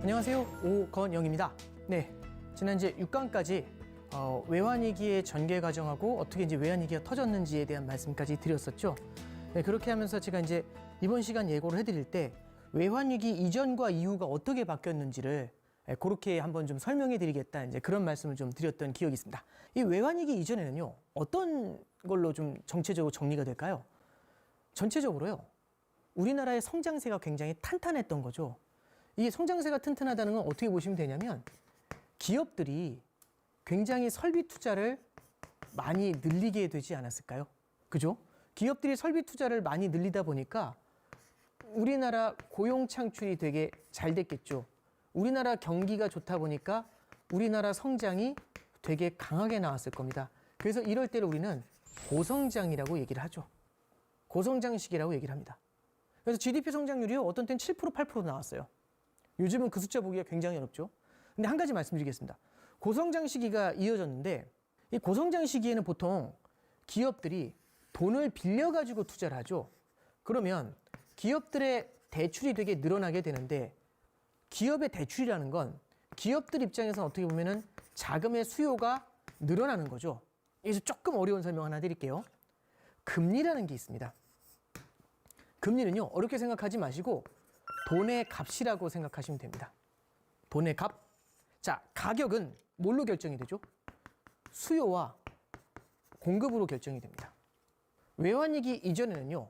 안녕하세요, 오건영입니다. 네, 지난 이제 6강까지 외환위기의 전개 과정하고 어떻게 이제 외환위기가 터졌는지에 대한 말씀까지 드렸었죠. 네, 그렇게 하면서 제가 이제 이번 시간 예고를 해드릴 때 외환위기 이전과 이후가 어떻게 바뀌었는지를 그렇게 한번 좀 설명해 드리겠다, 이제 그런 말씀을 좀 드렸던 기억이 있습니다. 이 외환위기 이전에는요, 어떤 걸로 좀 정체적으로 정리가 될까요? 전체적으로요, 우리나라의 성장세가 굉장히 탄탄했던 거죠. 이 성장세가 튼튼하다는 건 어떻게 보시면 되냐면, 기업들이 굉장히 설비 투자를 많이 늘리게 되지 않았을까요? 그죠? 기업들이 설비 투자를 많이 늘리다 보니까 우리나라 고용 창출이 되게 잘 됐겠죠. 우리나라 경기가 좋다 보니까 우리나라 성장이 되게 강하게 나왔을 겁니다. 그래서 이럴 때를 우리는 고성장이라고 얘기를 하죠. 고성장 시기라고 얘기를 합니다. 그래서 GDP 성장률이 어떤 때는 7%, 8% 나왔어요. 요즘은 그 숫자 보기가 굉장히 어렵죠. 근데 한 가지 말씀드리겠습니다. 고성장 시기가 이어졌는데, 이 고성장 시기에는 보통 기업들이 돈을 빌려가지고 투자를 하죠. 그러면 기업들의 대출이 되게 늘어나게 되는데, 기업의 대출이라는 건 기업들 입장에서는 어떻게 보면은 자금의 수요가 늘어나는 거죠. 여기서 조금 어려운 설명 하나 드릴게요. 금리라는 게 있습니다. 금리는요, 어렵게 생각하지 마시고 돈의 값이라고 생각하시면 됩니다. 돈의 값. 자, 가격은 뭘로 결정이 되죠? 수요와 공급으로 결정이 됩니다. 외환위기 이전에는요,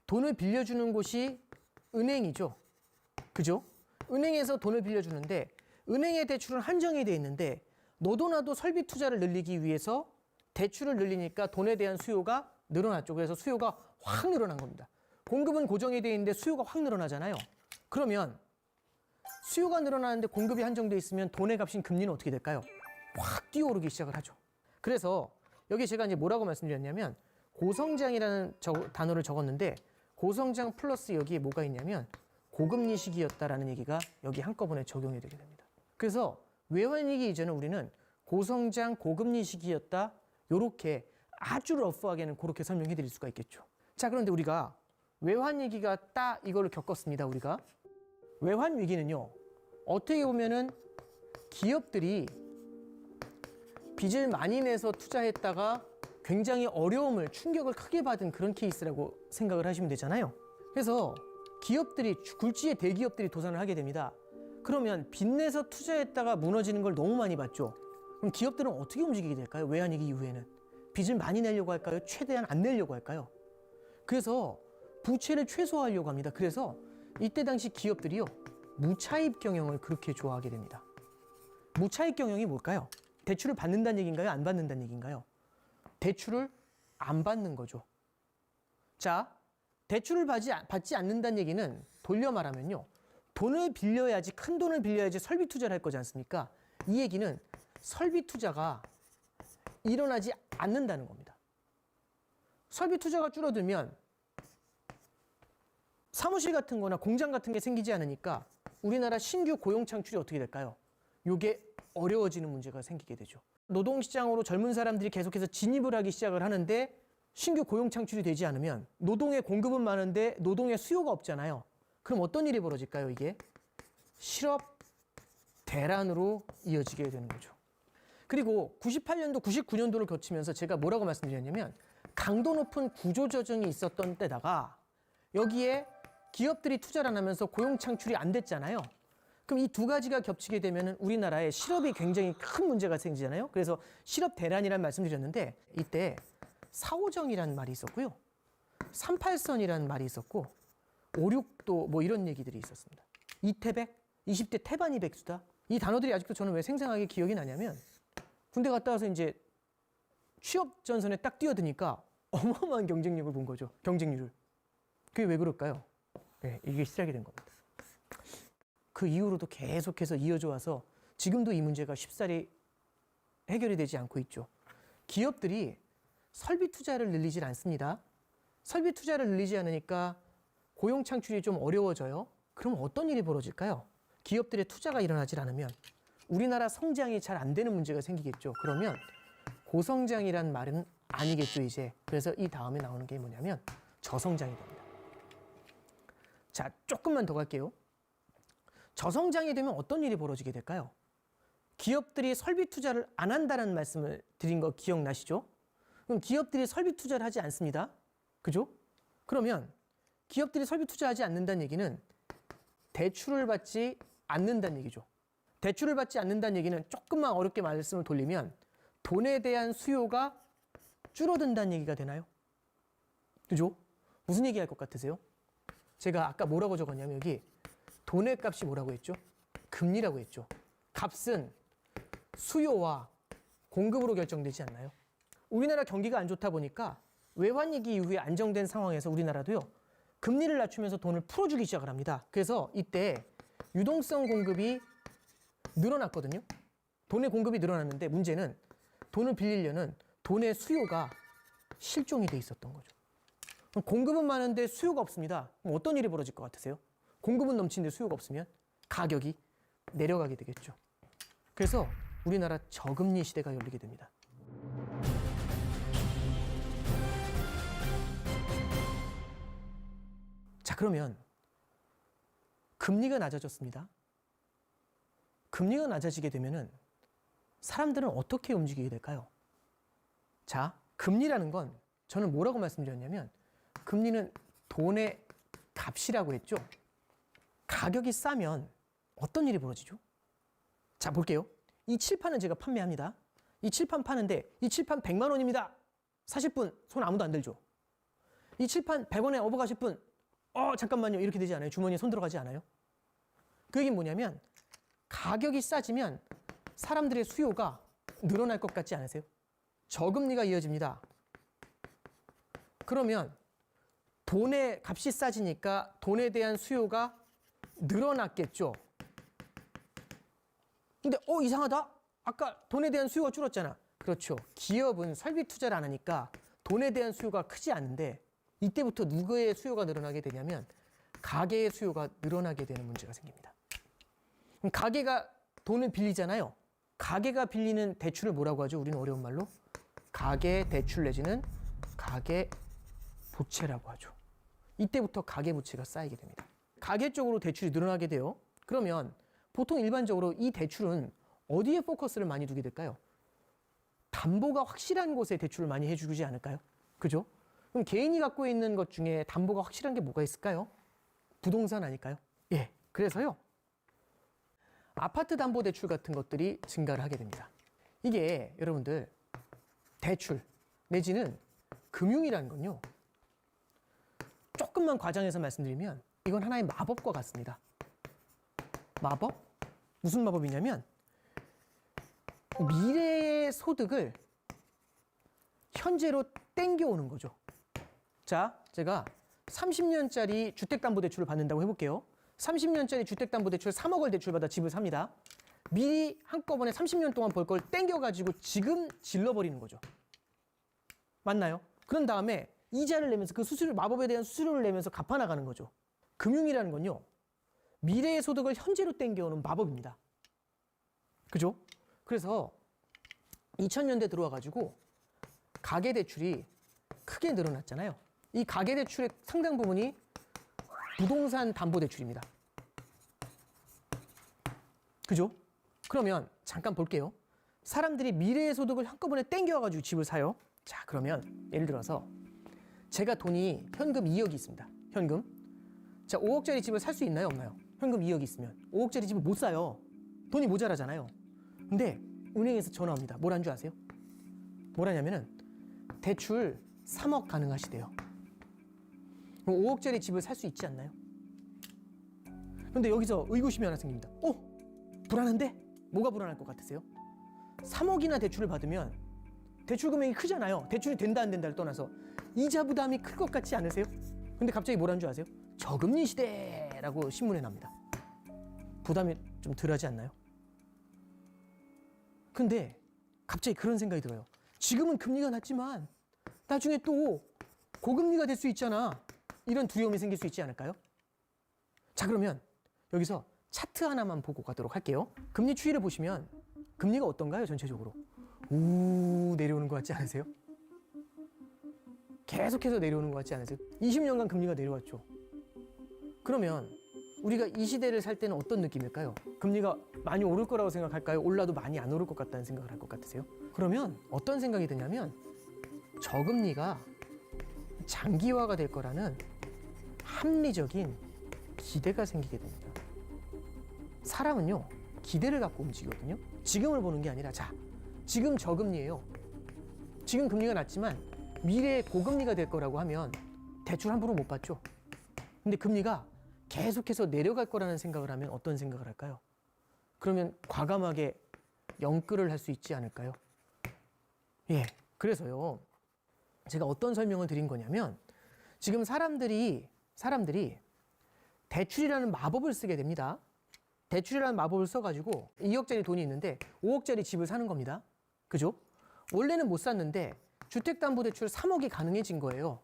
돈을 빌려주는 곳이 은행이죠. 그죠? 은행에서 돈을 빌려주는데, 은행의 대출은 한정이 되어 있는데, 너도 나도 설비 투자를 늘리기 위해서 대출을 늘리니까 돈에 대한 수요가 늘어났죠. 그래서 수요가 확 늘어난 겁니다. 공급은 고정이 되어 있는데 수요가 확 늘어나잖아요. 그러면 수요가 늘어나는데 공급이 한정되어 있으면 돈의 값인 금리는 어떻게 될까요? 확 뛰어오르기 시작을 하죠. 그래서 여기 제가 이제 뭐라고 말씀드렸냐면, 고성장이라는 단어를 적었는데, 고성장 플러스 여기에 뭐가 있냐면 고금리 시기였다라는 얘기가 여기 한꺼번에 적용이 되게 됩니다. 그래서 외환위기 이전에 우리는 고성장 고금리 시기였다, 요렇게 아주 러프하게는 그렇게 설명해 드릴 수가 있겠죠. 자, 그런데 우리가 외환위기가 딱 이거를 겪었습니다. 우리가 외환위기는요, 어떻게 보면은 기업들이 빚을 많이 내서 투자했다가 굉장히 어려움을, 충격을 크게 받은 그런 케이스라고 생각을 하시면 되잖아요. 그래서 기업들이, 굴지의 대기업들이 도산을 하게 됩니다. 그러면 빚내서 투자했다가 무너지는 걸 너무 많이 봤죠. 그럼 기업들은 어떻게 움직이게 될까요? 외환위기 이후에는 빚을 많이 내려고 할까요? 최대한 안 내려고 할까요? 그래서 부채를 최소화하려고 합니다. 그래서 이때 당시 기업들이요, 무차입 경영을 그렇게 좋아하게 됩니다. 무차입 경영이 뭘까요? 대출을 받는다는 얘기인가요? 안 받는다는 얘기인가요? 대출을 안 받는 거죠. 자, 대출을 받지 않는다는 얘기는 돌려 말하면요, 돈을 빌려야지, 큰 돈을 빌려야지 설비 투자를 할 거지 않습니까? 이 얘기는 설비 투자가 일어나지 않는다는 겁니다. 설비 투자가 줄어들면 사무실 같은 거나 공장 같은 게 생기지 않으니까 우리나라 신규 고용 창출이 어떻게 될까요? 요게 어려워지는 문제가 생기게 되죠. 노동시장으로 젊은 사람들이 계속해서 진입을 하기 시작을 하는데 신규 고용 창출이 되지 않으면 노동의 공급은 많은데 노동의 수요가 없잖아요. 그럼 어떤 일이 벌어질까요? 이게 실업 대란으로 이어지게 되는 거죠. 그리고 98년도, 99년도를 거치면서 제가 뭐라고 말씀드렸냐면, 강도 높은 구조조정이 있었던 때다가 여기에 기업들이 투자를 안 하면서 고용 창출이 안 됐잖아요. 그럼 이 두 가지가 겹치게 되면 우리나라의 실업이 굉장히 큰 문제가 생기잖아요. 그래서 실업 대란이라는 말씀드렸는데, 이때 4.5정이라는 말이 있었고요, 38선이라는 말이 있었고, 5.6도 뭐 이런 얘기들이 있었습니다. 이태백, 20대 태반이 백수다. 이 단어들이 아직도 저는 왜 생생하게 기억이 나냐면, 군대 갔다 와서 이제 취업 전선에 딱 뛰어드니까 어마어마한 경쟁력을 본 거죠. 경쟁률을. 그게 왜 그럴까요? 네, 이게 시작이 된 겁니다. 그 이후로도 계속해서 이어져 와서 지금도 이 문제가 쉽사리 해결이 되지 않고 있죠. 기업들이 설비 투자를 늘리질 않습니다. 설비 투자를 늘리지 않으니까 고용 창출이 좀 어려워져요. 그럼 어떤 일이 벌어질까요? 기업들의 투자가 일어나질 않으면 우리나라 성장이 잘 안 되는 문제가 생기겠죠. 그러면 고성장이란 말은 아니겠죠, 이제. 그래서 이 다음에 나오는 게 뭐냐면 저성장이 됩니다. 자, 조금만 더 갈게요. 저성장이 되면 어떤 일이 벌어지게 될까요? 기업들이 설비 투자를 안 한다는 말씀을 드린 거 기억나시죠? 그럼 기업들이 설비 투자를 하지 않습니다. 그죠? 그러면 기업들이 설비 투자하지 않는다는 얘기는 대출을 받지 않는다는 얘기죠. 대출을 받지 않는다는 얘기는 조금만 어렵게 말씀을 돌리면 돈에 대한 수요가 줄어든다는 얘기가 되나요? 그죠? 무슨 얘기할 것 같으세요? 제가 아까 뭐라고 적었냐면 여기 돈의 값이 뭐라고 했죠? 금리라고 했죠. 값은 수요와 공급으로 결정되지 않나요? 우리나라 경기가 안 좋다 보니까 외환위기 이후에 안정된 상황에서 우리나라도요. 금리를 낮추면서 돈을 풀어주기 시작을 합니다. 그래서 이때 유동성 공급이 늘어났거든요. 돈의 공급이 늘어났는데 문제는 돈을 빌리려는 돈의 수요가 실종이 돼 있었던 거죠. 공급은 많은데 수요가 없습니다. 그럼 어떤 일이 벌어질 것 같으세요? 공급은 넘치는데 수요가 없으면 가격이 내려가게 되겠죠. 그래서 우리나라 저금리 시대가 열리게 됩니다. 자, 그러면 금리가 낮아졌습니다. 금리가 낮아지게 되면은 사람들은 어떻게 움직이게 될까요? 자, 금리라는 건 저는 뭐라고 말씀드렸냐면 금리는 돈의 값이라고 했죠. 가격이 싸면 어떤 일이 벌어지죠? 자, 볼게요. 이 칠판은 제가 판매합니다. 이 칠판 파는데 이 칠판 100만 원입니다. 사실 분 손 아무도 안 들죠. 이 칠판 100원에 업어가실 분 잠깐만요. 이렇게 되지 않아요? 주머니에 손 들어가지 않아요? 그 얘기는 뭐냐면 가격이 싸지면 사람들의 수요가 늘어날 것 같지 않으세요? 저금리가 이어집니다. 그러면 돈의 값이 싸지니까 돈에 대한 수요가 늘어났겠죠. 근데 이상하다? 아까 돈에 대한 수요가 줄었잖아. 그렇죠. 기업은 설비 투자를 안 하니까 돈에 대한 수요가 크지 않은데 이때부터 누구의 수요가 늘어나게 되냐면 가계의 수요가 늘어나게 되는 문제가 생깁니다. 그럼 가계가 돈을 빌리잖아요. 가계가 빌리는 대출을 뭐라고 하죠? 우리는 어려운 말로 가계 대출 내지는 가계 부채라고 하죠. 이때부터 가계 부채가 쌓이게 됩니다. 가계 쪽으로 대출이 늘어나게 돼요. 그러면 보통 일반적으로 이 대출은 어디에 포커스를 많이 두게 될까요? 담보가 확실한 곳에 대출을 많이 해주지 않을까요? 그죠? 그럼 개인이 갖고 있는 것 중에 담보가 확실한 게 뭐가 있을까요? 부동산 아닐까요? 예. 그래서요. 아파트 담보 대출 같은 것들이 증가를 하게 됩니다. 이게 여러분들 대출 내지는 금융이라는 건요. 조금만 과장해서 말씀드리면 이건 하나의 마법과 같습니다. 마법? 무슨 마법이냐면 미래의 소득을 현재로 땡겨오는 거죠. 자, 제가 30년짜리 주택담보대출을 받는다고 해볼게요. 30년짜리 주택담보대출 3억을 대출받아 집을 삽니다. 미리 한꺼번에 30년 동안 벌 걸 땡겨가지고 지금 질러버리는 거죠. 맞나요? 그런 다음에 이자를 내면서 그 수수료, 마법에 대한 수수료를 내면서 갚아나가는 거죠. 금융이라는 건요. 미래의 소득을 현재로 땡겨오는 마법입니다. 그죠? 그래서 2000년대 들어와가지고 가계대출이 크게 늘어났잖아요. 이 가계대출의 상당 부분이 부동산 담보대출입니다. 그죠? 그러면 잠깐 볼게요. 사람들이 미래의 소득을 한꺼번에 땡겨와가지고 집을 사요. 자, 그러면 예를 들어서 제가 돈이 현금 2억이 있습니다. 현금. 자, 5억짜리 집을 살 수 있나요? 없나요? 현금 2억이 있으면 5억짜리 집을 못 사요. 돈이 모자라잖아요. 근데 은행에서 전화 옵니다. 뭐라는 줄 아세요? 뭐라냐면은 대출 3억 가능하시대요. 그럼 5억짜리 집을 살 수 있지 않나요? 근데 여기서 의구심이 하나 생깁니다. 불안한데? 뭐가 불안할 것 같으세요? 3억이나 대출을 받으면 대출 금액이 크잖아요. 대출이 된다 안 된다를 떠나서 이자 부담이 클 것 같지 않으세요? 근데 갑자기 뭐라는 줄 아세요? 저금리 시대라고 신문에 납니다. 부담이 좀 덜하지 않나요? 근데 갑자기 그런 생각이 들어요. 지금은 금리가 낮지만 나중에 또 고금리가 될 수 있잖아. 이런 두려움이 생길 수 있지 않을까요? 자, 그러면 여기서 차트 하나만 보고 가도록 할게요. 금리 추이를 보시면 금리가 어떤가요? 전체적으로 내려오는 것 같지 않으세요? 계속해서 내려오는 것 같지 않으세요? 20년간 금리가 내려왔죠. 그러면 우리가 이 시대를 살 때는 어떤 느낌일까요? 금리가 많이 오를 거라고 생각할까요? 올라도 많이 안 오를 것 같다는 생각을 할 것 같으세요? 그러면 어떤 생각이 드냐면 저금리가 장기화가 될 거라는 합리적인 기대가 생기게 됩니다. 사람은요, 기대를 갖고 움직이거든요. 지금을 보는 게 아니라, 자, 지금 저금리예요. 지금 금리가 낮지만 미래에 고금리가 될 거라고 하면 대출 함부로 못 받죠. 근데 금리가 계속해서 내려갈 거라는 생각을 하면 어떤 생각을 할까요? 그러면 과감하게 영끌을 할 수 있지 않을까요? 예, 그래서요, 제가 어떤 설명을 드린 거냐면 지금 사람들이 대출이라는 마법을 쓰게 됩니다. 대출이라는 마법을 써가지고 2억짜리 돈이 있는데 5억짜리 집을 사는 겁니다. 그죠? 원래는 못 샀는데 주택담보대출 3억이 가능해진 거예요.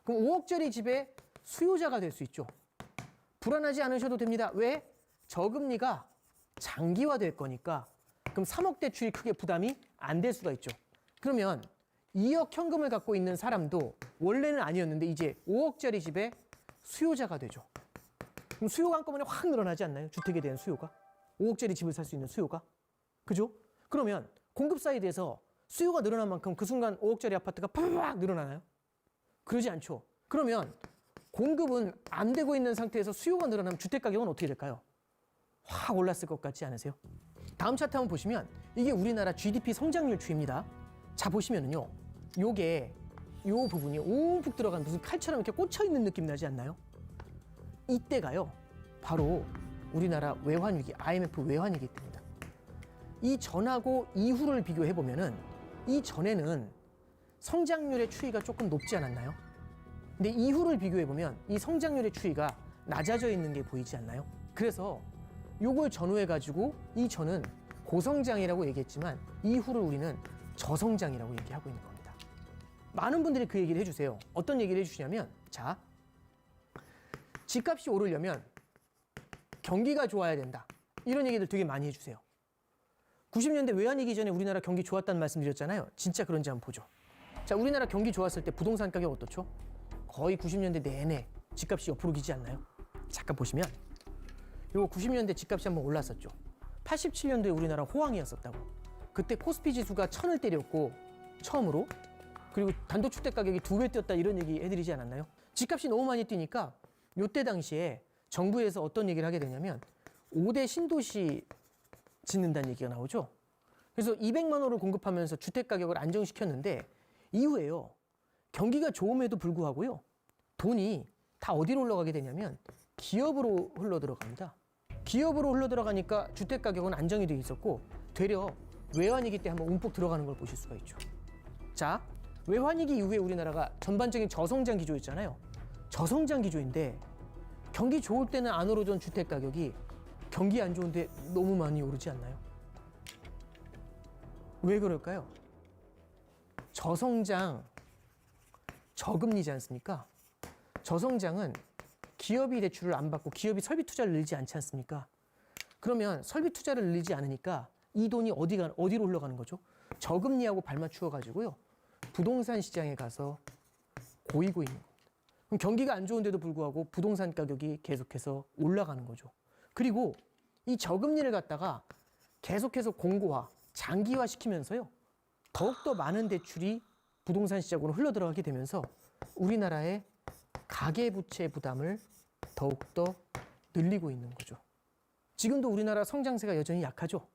그럼 5억짜리 집에 수요자가 될 수 있죠. 불안하지 않으셔도 됩니다. 왜? 저금리가 장기화될 거니까. 그럼 3억 대출이 크게 부담이 안 될 수가 있죠. 그러면 2억 현금을 갖고 있는 사람도 원래는 아니었는데 이제 5억짜리 집에 수요자가 되죠. 그럼 수요가 한꺼번에 확 늘어나지 않나요? 주택에 대한 수요가. 5억짜리 집을 살 수 있는 수요가. 그죠? 그러면 공급 사이드에서 수요가 늘어난 만큼 그 순간 5억짜리 아파트가 팍 늘어나나요? 그러지 않죠. 그러면 공급은 안 되고 있는 상태에서 수요가 늘어나면 주택 가격은 어떻게 될까요? 확 올랐을 것 같지 않으세요? 다음 차트 한번 보시면 이게 우리나라 GDP 성장률 추입니다. 자, 보시면은요. 요게 요 부분이 움푹 들어간 무슨 칼처럼 이렇게 꽂혀 있는 느낌 나지 않나요? 이때가요. 바로 우리나라 외환위기, IMF 외환위기 때입니다. 이 전하고 이후를 비교해 보면은 이 전에는 성장률의 추이가 조금 높지 않았나요? 근데 이후를 비교해 보면 이 성장률의 추이가 낮아져 있는 게 보이지 않나요? 그래서 요걸 전후해 가지고 이 전은 고성장이라고 얘기했지만 이후를 우리는 저성장이라고 얘기하고 있는 겁니다. 많은 분들이 그 얘기를 해주세요. 어떤 얘기를 해주시냐면, 자, 집값이 오르려면 경기가 좋아야 된다. 이런 얘기들 되게 많이 해주세요. 90년대 외환위기 전에 우리나라 경기 좋았다는 말씀 드렸잖아요. 진짜 그런지 한번 보죠. 자, 우리나라 경기 좋았을 때 부동산 가격 어떻죠? 거의 90년대 내내 집값이 옆으로 기지 않나요? 잠깐 보시면 요거 90년대 집값이 한번 올랐었죠. 87년도에 우리나라 호황이었었다고. 그때 코스피 지수가 1000을 때렸고 처음으로. 그리고 단독주택 가격이 2배 뛰었다 이런 얘기 해드리지 않았나요? 집값이 너무 많이 뛰니까 요때 당시에 정부에서 어떤 얘기를 하게 되냐면 5대 신도시 짓는다는 얘기가 나오죠. 그래서 200만 호를 공급하면서 주택 가격을 안정시켰는데 이후에요. 경기가 좋음에도 불구하고요. 돈이 다 어디로 흘러가게 되냐면 기업으로 흘러들어갑니다. 기업으로 흘러들어가니까 주택 가격은 안정이 되어 있었고 되려 외환위기 때 한번 움푹 들어가는 걸 보실 수가 있죠. 자, 외환위기 이후에 우리나라가 전반적인 저성장 기조였잖아요. 저성장 기조인데 경기 좋을 때는 안 오르던 주택 가격이 경기 안 좋은데 너무 많이 오르지 않나요? 왜 그럴까요? 저성장, 저금리지 않습니까? 저성장은 기업이 대출을 안 받고 기업이 설비 투자를 늘리지 않지 않습니까? 그러면 설비 투자를 늘리지 않으니까 이 돈이 어디로 흘러가는 거죠? 저금리하고 발맞추어 가지고요. 부동산 시장에 가서 고이고 있는 겁니다. 그럼 경기가 안 좋은데도 불구하고 부동산 가격이 계속해서 올라가는 거죠. 그리고 이 저금리를 갖다가 계속해서 공고화, 장기화 시키면서요. 더욱더 많은 대출이 부동산 시장으로 흘러들어가게 되면서 우리나라의 가계부채 부담을 더욱더 늘리고 있는 거죠. 지금도 우리나라 성장세가 여전히 약하죠.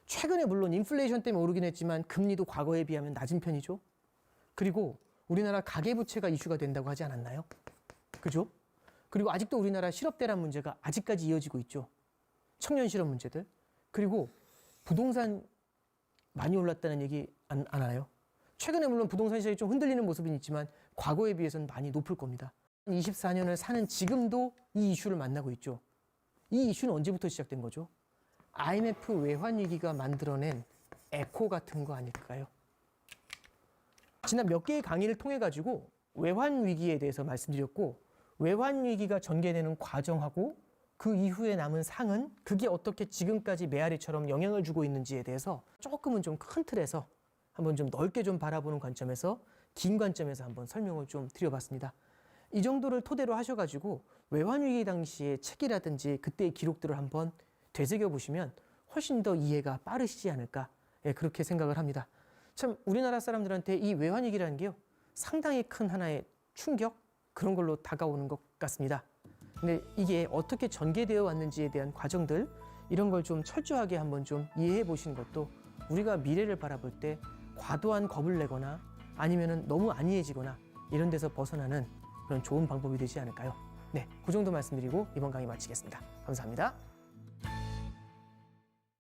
최근에 물론 인플레이션 때문에 오르긴 했지만 금리도 과거에 비하면 낮은 편이죠. 그리고 우리나라 가계부채가 이슈가 된다고 하지 않았나요? 그죠? 그리고 아직도 우리나라 실업대란 문제가 아직까지 이어지고 있죠. 청년 실업 문제들. 그리고 부동산 많이 올랐다는 얘기 안 하나요? 최근에 물론 부동산 시장이 좀 흔들리는 모습은 있지만 과거에 비해서는 많이 높을 겁니다. 24년을 사는 지금도 이 이슈를 만나고 있죠. 이 이슈는 언제부터 시작된 거죠? IMF 외환위기가 만들어낸 에코 같은 거 아닐까요? 지난 몇 개의 강의를 통해 가지고 외환위기에 대해서 말씀드렸고 외환위기가 전개되는 과정하고 그 이후에 남은 상은 그게 어떻게 지금까지 메아리처럼 영향을 주고 있는지에 대해서 조금은 좀 큰 틀에서 한번 좀 넓게 좀 바라보는 관점에서 긴 관점에서 한번 설명을 좀 드려봤습니다. 이 정도를 토대로 하셔가지고 외환위기 당시의 책이라든지 그때의 기록들을 한번 되새겨 보시면 훨씬 더 이해가 빠르시지 않을까, 예, 그렇게 생각을 합니다. 참 우리나라 사람들한테 이 외환위기라는 게요, 상당히 큰 하나의 충격, 그런 걸로 다가오는 것 같습니다. 근데 이게 어떻게 전개되어 왔는지에 대한 과정들, 이런 걸 좀 철저하게 한번 좀 이해해 보시는 것도 우리가 미래를 바라볼 때 과도한 겁을 내거나 아니면은 너무 안이해지거나 이런 데서 벗어나는 그런 좋은 방법이 되지 않을까요? 네, 그 정도 말씀드리고 이번 강의 마치겠습니다. 감사합니다.